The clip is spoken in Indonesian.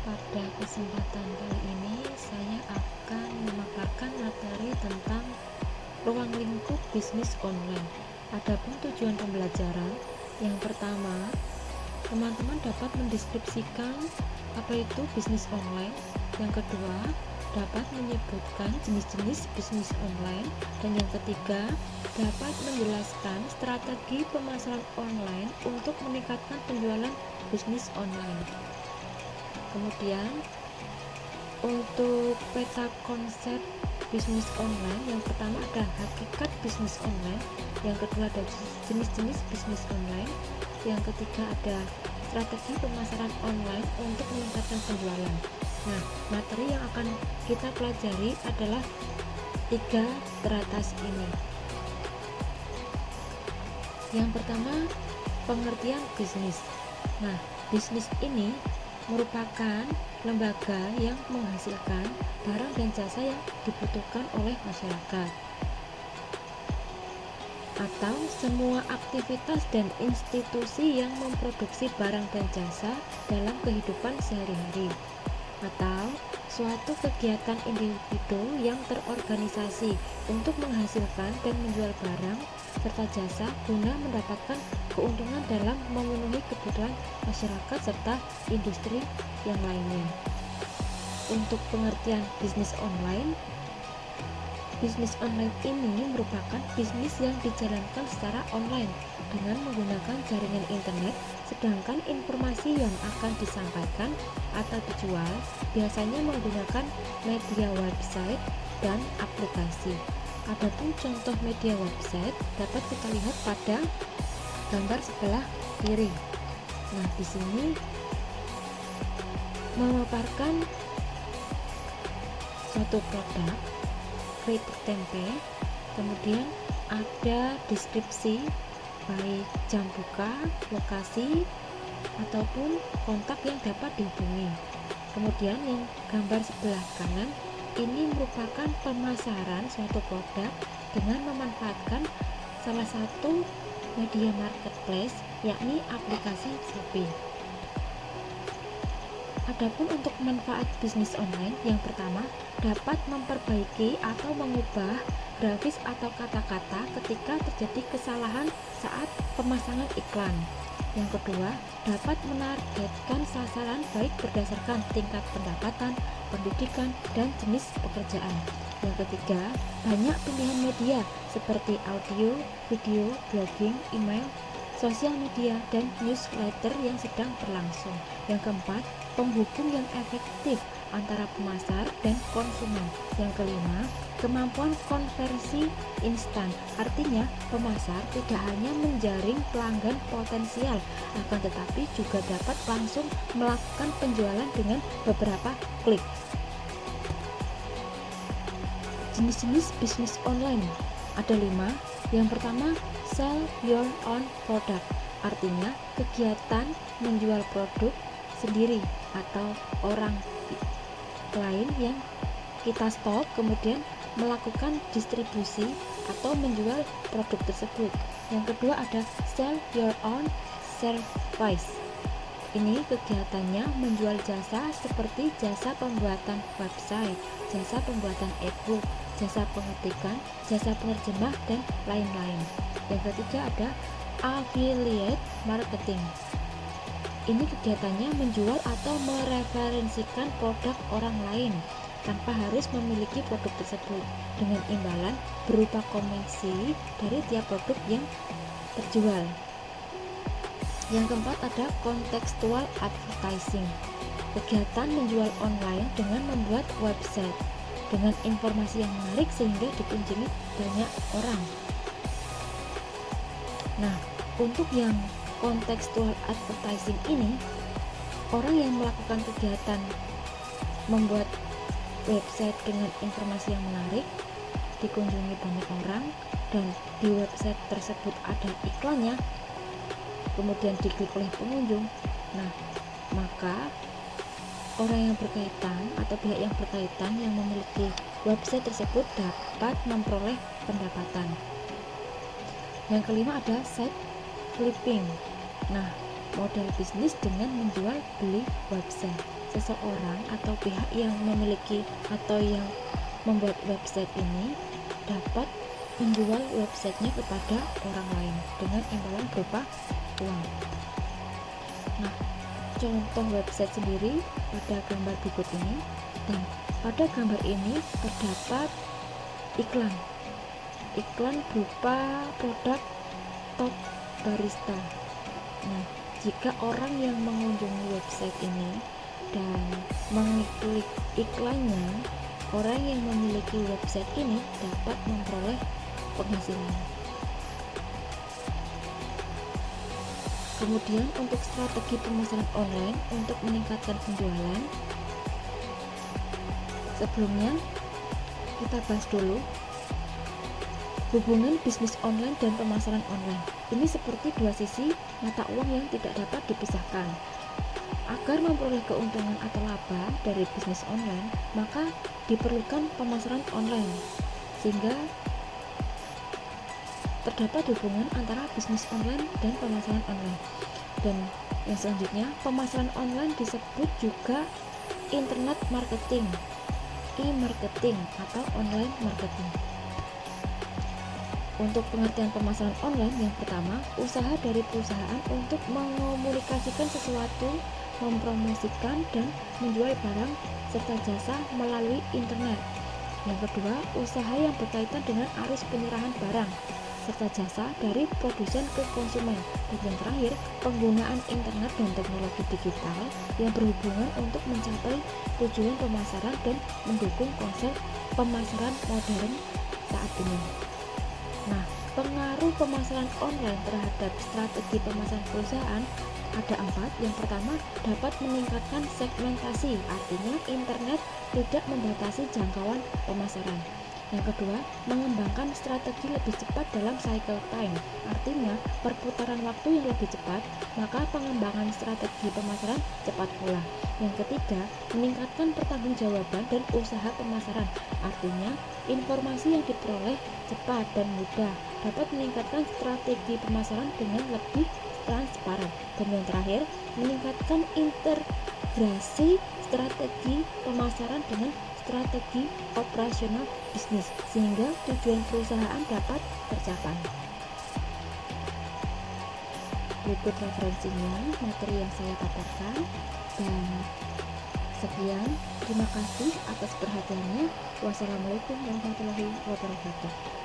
Pada kesempatan kali ini saya akan memaparkan materi tentang ruang lingkup bisnis online. Adapun tujuan pembelajaran, yang pertama, teman-teman dapat mendeskripsikan apa itu bisnis online. Yang kedua, dapat menyebutkan jenis-jenis bisnis online. Dan yang ketiga, dapat menjelaskan strategi pemasaran online untuk meningkatkan penjualan bisnis online. Kemudian untuk peta konsep bisnis online, yang pertama ada hakikat bisnis online, yang kedua ada jenis-jenis bisnis online, yang ketiga ada strategi pemasaran online untuk meningkatkan penjualan. Nah, materi yang akan kita pelajari adalah tiga teratas ini. Yang pertama, pengertian bisnis. Nah, bisnis ini merupakan lembaga yang menghasilkan barang dan jasa yang dibutuhkan oleh masyarakat, atau semua aktivitas dan institusi yang memproduksi barang dan jasa dalam kehidupan sehari-hari, atau suatu kegiatan individu yang terorganisasi untuk menghasilkan dan menjual barang serta jasa guna mendapatkan keuntungan dalam memenuhi kebutuhan masyarakat serta industri yang lainnya. Untuk pengertian bisnis online ini merupakan bisnis yang dijalankan secara online dengan menggunakan jaringan internet, sedangkan informasi yang akan disampaikan atau dijual biasanya menggunakan media website dan aplikasi. Adapun contoh media website dapat kita lihat pada gambar sebelah kiri. Nah, di sini memaparkan suatu produk keripik tempe, kemudian ada deskripsi baik jam buka, lokasi, ataupun kontak yang dapat dihubungi. Kemudian yang gambar sebelah kanan ini merupakan pemasaran suatu produk dengan memanfaatkan salah satu media marketplace, yakni aplikasi Shopee. Adapun untuk manfaat bisnis online, yang pertama, dapat memperbaiki atau mengubah grafis atau kata-kata ketika terjadi kesalahan saat pemasangan iklan. Yang kedua, dapat menargetkan sasaran baik berdasarkan tingkat pendapatan, pendidikan, dan jenis pekerjaan. Yang ketiga, banyak pilihan media seperti audio, video, blogging, email, sosial media, dan newsletter yang sedang berlangsung. Yang keempat, penghubung yang efektif antara pemasar dan konsumen. Yang kelima, kemampuan konversi instan. Artinya, pemasar tidak hanya menjaring pelanggan potensial, akan tetapi juga dapat langsung melakukan penjualan dengan beberapa klik. Jenis-jenis bisnis online ada 5. Yang pertama, sell your own product, artinya kegiatan menjual produk sendiri atau orang lain yang kita stok, kemudian melakukan distribusi atau menjual produk tersebut. Yang kedua ada sell your own service. Ini kegiatannya menjual jasa seperti jasa pembuatan website, jasa pembuatan e-book, jasa pengetikan, jasa penerjemah, dan lain-lain. Yang ketiga ada affiliate marketing. Ini kegiatannya menjual atau mereferensikan produk orang lain tanpa harus memiliki produk tersebut, dengan imbalan berupa komisi dari tiap produk yang terjual. Yang keempat ada contextual advertising. Kegiatan menjual online dengan membuat website dengan informasi yang menarik sehingga dikunjungi banyak orang. Nah, untuk yang contextual advertising ini, orang yang melakukan kegiatan membuat website dengan informasi yang menarik, dikunjungi banyak orang, dan di website tersebut ada iklannya, kemudian diklik oleh pengunjung. Nah, maka orang yang berkaitan atau pihak yang berkaitan yang memiliki website tersebut dapat memperoleh pendapatan. Yang kelima ada site flipping. Nah, model bisnis dengan menjual beli website. Seseorang atau pihak yang memiliki atau yang membuat website ini dapat menjual websitenya kepada orang lain dengan imbalan berupa uang. Nah, contoh website sendiri pada gambar berikut ini, dan pada gambar ini terdapat iklan berupa produk Top Barista. Nah, jika orang yang mengunjungi website ini dan mengklik iklannya, orang yang memiliki website ini dapat memperoleh penghasilan. Kemudian untuk strategi pemasaran online untuk meningkatkan penjualan, sebelumnya kita bahas dulu hubungan bisnis online dan pemasaran online. Ini seperti dua sisi mata uang yang tidak dapat dipisahkan. Agar memperoleh keuntungan atau laba dari bisnis online, maka diperlukan pemasaran online, sehingga terdapat hubungan antara bisnis online dan pemasaran online. Dan yang selanjutnya, pemasaran online disebut juga internet marketing, e-marketing atau online marketing. Untuk pengertian pemasaran online, yang pertama, usaha dari perusahaan untuk mengomunikasikan sesuatu, mempromosikan dan menjual barang serta jasa melalui internet. Yang kedua, usaha yang berkaitan dengan arus penyerahan barang serta jasa dari produsen ke konsumen. Dan yang terakhir, penggunaan internet dan teknologi digital yang berhubungan untuk mencapai tujuan pemasaran dan mendukung konsep pemasaran modern saat ini. Nah, pengaruh pemasaran online terhadap strategi pemasaran perusahaan ada 4. Yang pertama, dapat meningkatkan segmentasi, artinya internet tidak membatasi jangkauan pemasaran. Yang kedua, mengembangkan strategi lebih cepat dalam cycle time, artinya perputaran waktu yang lebih cepat, maka pengembangan strategi pemasaran cepat pula. Yang ketiga, meningkatkan pertanggungjawaban dan usaha pemasaran, artinya informasi yang diperoleh cepat dan mudah, dapat meningkatkan strategi pemasaran dengan lebih transparan. Dan yang terakhir, meningkatkan integrasi strategi pemasaran dengan strategi operasional bisnis, sehingga tujuan perusahaan dapat tercapai. Berikut referensinya, materi yang saya paparkan, dan sekian. Terima kasih atas perhatiannya. Wassalamualaikum warahmatullahi wabarakatuh.